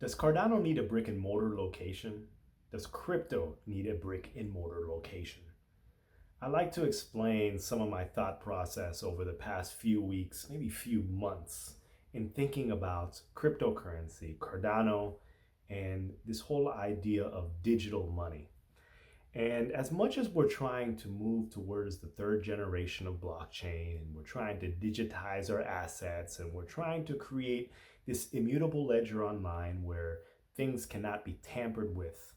Does Cardano need a brick and mortar location? Does crypto need a brick and mortar location? I like to explain some of my thought process over the past few weeks, maybe few months, in thinking about cryptocurrency, Cardano, and this whole idea of digital money. And as much as we're trying to move towards the third generation of blockchain, and we're trying to digitize our assets, and we're trying to create this immutable ledger online where things cannot be tampered with,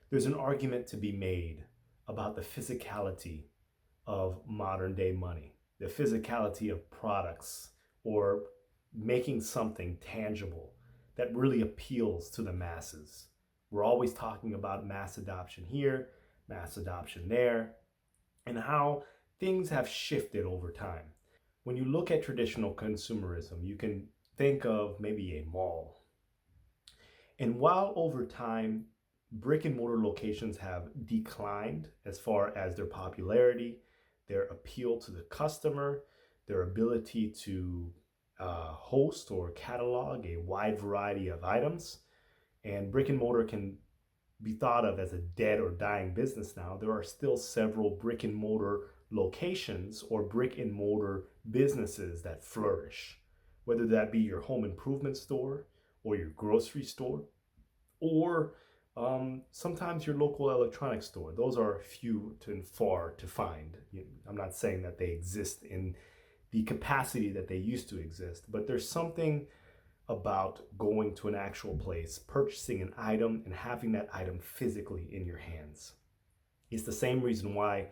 there's an argument to be made about the physicality of modern day money, the physicality of products, or making something tangible that really appeals to the masses. We're always talking about mass adoption here, mass adoption there, and how things have shifted over time. When you look at traditional consumerism, you can think of maybe a mall. And while over time, brick and mortar locations have declined as far as their popularity, their appeal to the customer, their ability to host or catalog a wide variety of items, and brick and mortar can be thought of as a dead or dying business now, there are still several brick and mortar locations or brick and mortar businesses that flourish, whether that be your home improvement store or your grocery store or sometimes your local electronics store. Those are few and far to find. I'm not saying that they exist in the capacity that they used to exist, but there's something about going to an actual place, purchasing an item, and having that item physically in your hands. It's the same reason why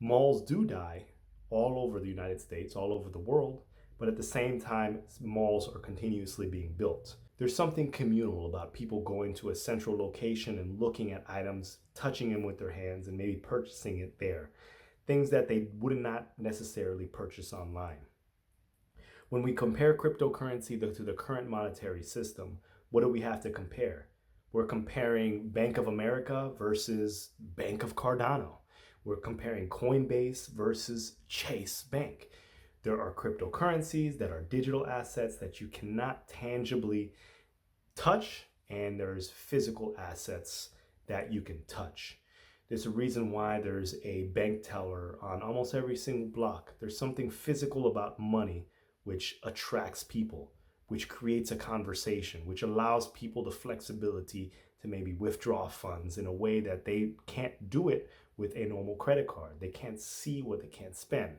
malls do die all over the United States, all over the world, but at the same time, malls are continuously being built. There's something communal about people going to a central location and looking at items, touching them with their hands, and maybe purchasing it there. Things that they would not necessarily purchase online. When we compare cryptocurrency to the current monetary system, what do we have to compare? We're comparing Bank of America versus Bank of Cardano. We're comparing Coinbase versus Chase Bank. There are cryptocurrencies that are digital assets that you cannot tangibly touch, and there's physical assets that you can touch. There's a reason why there's a bank teller on almost every single block. There's something physical about money which attracts people, which creates a conversation, which allows people the flexibility to maybe withdraw funds in a way that they can't do it with a normal credit card. They can't see what they can't spend.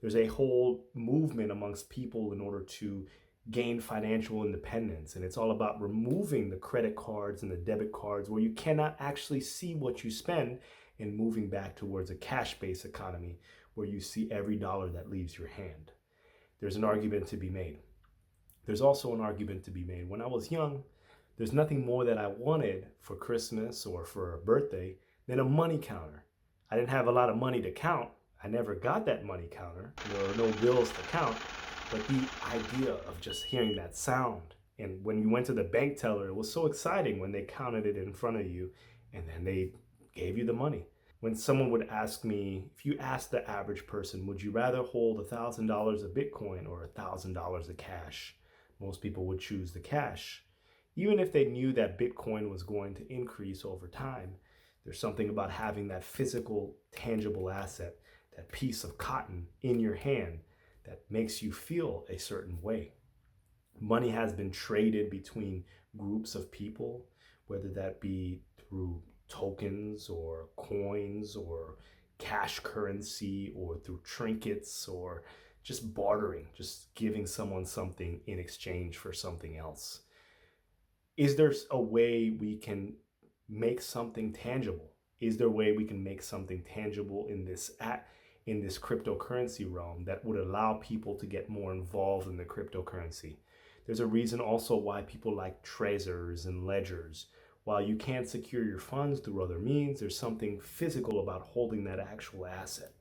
There's a whole movement amongst people in order to gain financial independence, and it's all about removing the credit cards and the debit cards where you cannot actually see what you spend and moving back towards a cash-based economy where you see every dollar that leaves your hand. There's an argument to be made. There's also an argument to be made. When I was young, there's nothing more that I wanted for Christmas or for a birthday than a money counter. I didn't have a lot of money to count. I never got that money counter. There were no bills to count. But the idea of just hearing that sound, and when you went to the bank teller, it was so exciting when they counted it in front of you and then they gave you the money. When someone would ask me, if you ask the average person, would you rather hold $1,000 of Bitcoin or $1,000 of cash? Most people would choose the cash. Even if they knew that Bitcoin was going to increase over time, there's something about having that physical, tangible asset, that piece of cotton in your hand that makes you feel a certain way. Money has been traded between groups of people, whether that be through tokens or coins or cash currency or through trinkets or just bartering, just giving someone something in exchange for something else. Is there a way we can make something tangible? Is there a way we can make something tangible in this cryptocurrency realm that would allow people to get more involved in the cryptocurrency? There's a reason also why people like Trezors and ledgers. While you can't secure your funds through other means, there's something physical about holding that actual asset.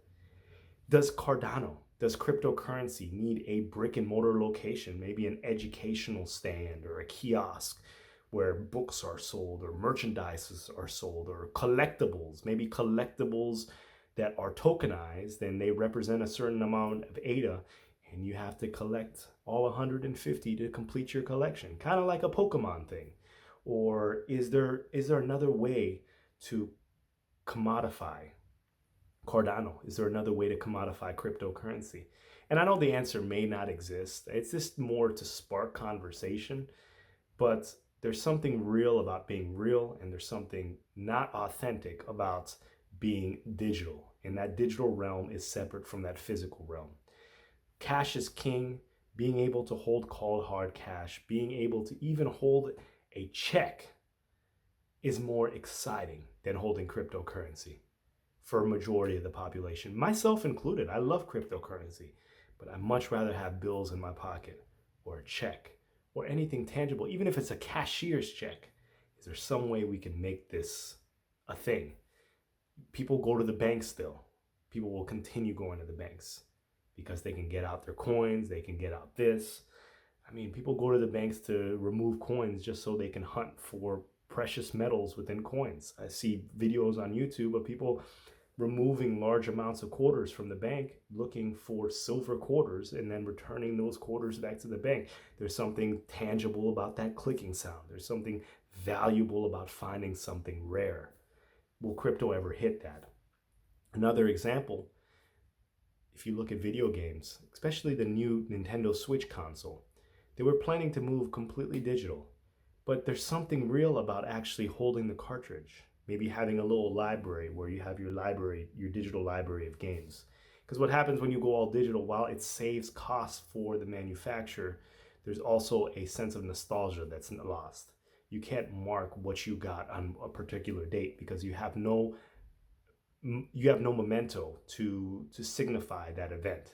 Does cryptocurrency need a brick and mortar location, maybe an educational stand or a kiosk where books are sold or merchandises are sold or collectibles, maybe collectibles that are tokenized and they represent a certain amount of ADA and you have to collect all 150 to complete your collection, kind of like a Pokemon thing. Or is there another way to commodify Cardano? Is there another way to commodify cryptocurrency? And I know the answer may not exist. It's just more to spark conversation, but there's something real about being real, and there's something not authentic about being digital. And that digital realm is separate from that physical realm. Cash is king. Being able to hold cold hard cash, being able to even hold a check is more exciting than holding cryptocurrency for a majority of the population, myself included. I love cryptocurrency, but I much rather have bills in my pocket or a check or anything tangible, even if it's a cashier's check. Is there some way we can make this a thing? People go to the bank still. People will continue going to the banks because they can get out their coins, they can get out this. I mean, people go to the banks to remove coins just so they can hunt for precious metals within coins. I see videos on YouTube of people removing large amounts of quarters from the bank, looking for silver quarters, and then returning those quarters back to the bank. There's something tangible about that clicking sound. There's something valuable about finding something rare. Will crypto ever hit that? Another example, if you look at video games, especially the new Nintendo Switch console, they were planning to move completely digital, but there's something real about actually holding the cartridge. Maybe having a little library where you have your library, your digital library of games. Because what happens when you go all digital, while it saves costs for the manufacturer, there's also a sense of nostalgia that's lost. You can't mark what you got on a particular date because you have no memento to signify that event.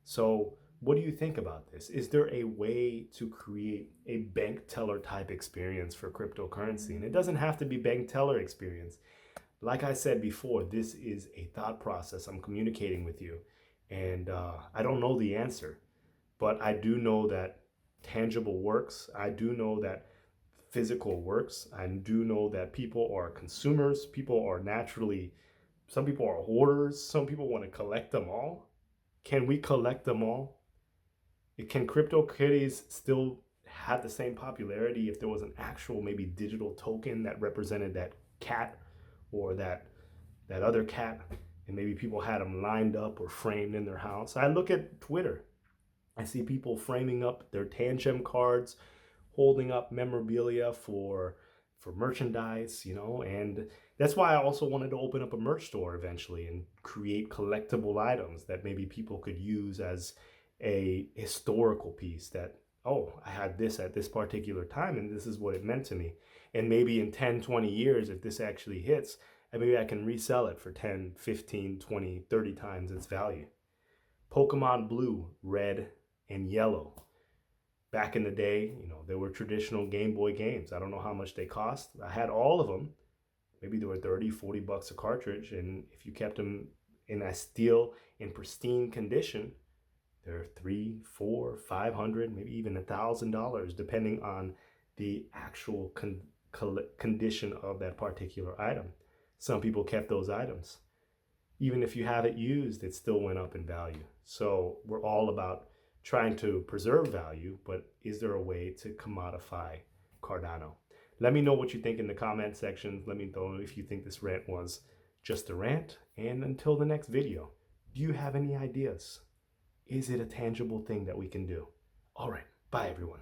So what do you think about this? Is there a way to create a bank teller type experience for cryptocurrency? And it doesn't have to be bank teller experience. Like I said before, this is a thought process. I'm communicating with you, and I don't know the answer, but I do know that tangible works. I do know that physical works. I do know that people are consumers. People are naturally, some people are hoarders. Some people want to collect them all. Can we collect them all? Can CryptoKitties still have the same popularity if there was an actual maybe digital token that represented that cat or that other cat, and maybe people had them lined up or framed in their house? I look at Twitter. I see people framing up their Tangem cards, holding up memorabilia for merchandise, and that's why I also wanted to open up a merch store eventually and create collectible items that maybe people could use as a historical piece, that, oh, I had this at this particular time and this is what it meant to me. And maybe in 10, 20 years, if this actually hits, and maybe I can resell it for 10, 15, 20, 30 times its value. Pokemon Blue, Red, and Yellow. Back in the day, there were traditional Game Boy games. I don't know how much they cost. I had all of them. Maybe they were 30, 40 bucks a cartridge. And if you kept them in a steel in pristine condition, they're $300, $400, $500, maybe even $1,000, depending on the actual condition of that particular item. Some people kept those items. Even if you have it used, it still went up in value. So we're all about trying to preserve value, but is there a way to commodify Cardano? Let me know what you think in the comment section. Let me know if you think this rant was just a rant. And until the next video, do you have any ideas? Is it a tangible thing that we can do? All right, bye everyone.